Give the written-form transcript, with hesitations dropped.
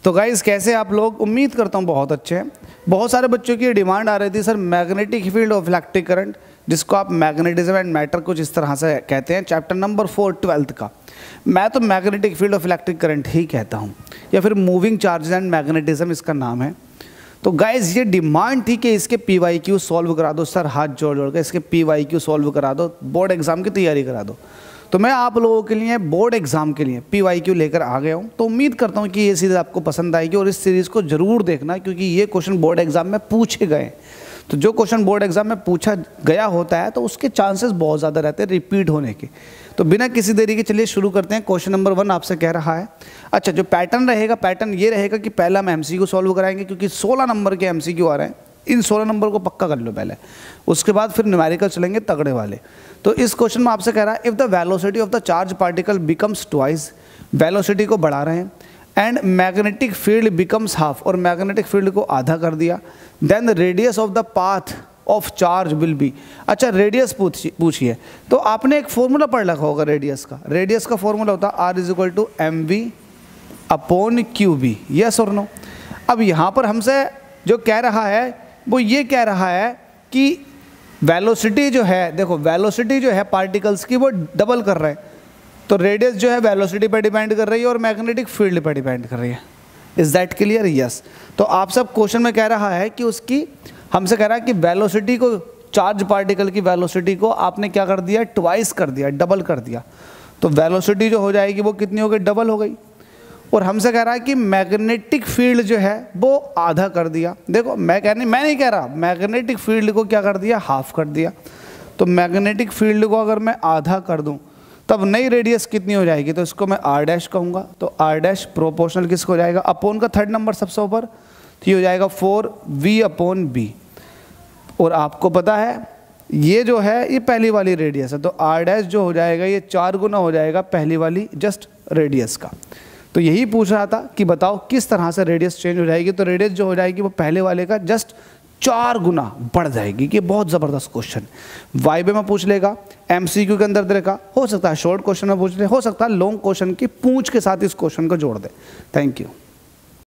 तो गाइस कैसे आप लोग, उम्मीद करता हूँ बहुत अच्छे हैं। बहुत सारे बच्चों की डिमांड आ रही थी sir magnetic field of electric current, जिसको आप मैग्नेटिज्म एंड मैटर कुछ इस तरह से कहते हैं, चैप्टर नंबर 4 12th का। मैं तो magnetic field of electric current ही कहता हूँ, या फिर मूविंग चार्जेस एंड मैग्नेटिज्म इसका नाम है। तो गाइस ये डिमांड थी कि इसके PYQ सॉल्व करा दो सर, हाथ जोड़ जोड़ के इसके PYQ सॉल्व करा दो, बोर्ड एग्जाम की तैयारी करा दो। तो मैं आप लोगों के लिए बोर्ड एग्जाम के लिए PYQ लेकर आ गया हूँ। तो उम्मीद करता हूँ कि ये सीरीज़ आपको पसंद आएगी और इस सीरीज़ को ज़रूर देखना, क्योंकि ये क्वेश्चन बोर्ड एग्जाम में पूछे गए। तो जो क्वेश्चन बोर्ड एग्जाम में पूछा गया होता है तो उसके चांसेस बहुत ज़्यादा रहते हैं रिपीट होने के। तो बिना किसी देरी के चलिए शुरू करते हैं। क्वेश्चन नंबर 1 आपसे कह रहा है, अच्छा जो पैटर्न रहेगा, पैटर्न ये रहेगा कि पहला हम MCQ सॉल्व कराएंगे, क्योंकि 16 नंबर के MCQ आ रहे हैं। इन 16 नंबर को पक्का कर लो पहले, उसके बाद फिर न्यूमेरिकल चलेंगे तगड़े वाले। तो इस क्वेश्चन में आपसे कह रहा है, if the velocity of the charge particle becomes twice, velocity को बढ़ा रहे हैं, and magnetic field becomes half, और मैग्नेटिक फील्ड को आधा कर दिया, then the radius of the path of charge will be. अच्छा रेडियस पूछिए, तो आपने एक फॉर्मूला पढ़ रखा होगा रेडियस का। रेडियस का फॉर्मूला होता है R = mv/qb, यस और नो। अब यहाँ पर हमसे जो कह रहा है वो ये कह रहा है कि वेलोसिटी जो है, देखो वेलोसिटी जो है पार्टिकल्स की वो डबल कर रहे हैं। तो रेडियस जो है वेलोसिटी पर डिपेंड कर रही है और मैग्नेटिक फील्ड पर डिपेंड कर रही है। Is that clear? यस। तो आप सब क्वेश्चन में कह रहा है कि उसकी, हमसे कह रहा है कि वेलोसिटी को, चार्ज पार्टिकल की वेलोसिटी को आपने क्या कर दिया, ट्वाइस कर दिया, डबल कर दिया। तो वेलोसिटी जो हो जाएगी वो कितनी हो गई, डबल हो गई। और हमसे कह रहा है कि मैग्नेटिक फील्ड जो है वो आधा कर दिया। देखो मैं नहीं कह रहा, मैग्नेटिक फील्ड को क्या कर दिया, हाफ कर दिया। तो मैग्नेटिक फील्ड को अगर मैं आधा कर दूं तब नई रेडियस कितनी हो जाएगी, तो इसको मैं R' कहूँगा। तो R' प्रोपोर्शनल किसको हो जाएगा, अपोन का थर्ड नंबर सबसे ऊपर, तो ये हो जाएगा 4V/B। और आपको पता है ये जो है ये पहली वाली रेडियस है, तो R' जो हो जाएगा ये 4 गुना हो जाएगा पहली वाली जस्ट रेडियस का। तो यही पूछ रहा था कि बताओ किस तरह से रेडियस चेंज हो जाएगी। तो रेडियस जो हो जाएगी वो पहले वाले का जस्ट 4 गुना बढ़ जाएगी। कि बहुत ज़बरदस्त क्वेश्चन, वाइबे में पूछ लेगा, MCQ के अंदर देखा, हो सकता है शॉर्ट क्वेश्चन में पूछ ले, हो सकता है लॉन्ग क्वेश्चन की पूंछ के साथ इस क्वेश्चन को जोड़ दे। Thank you.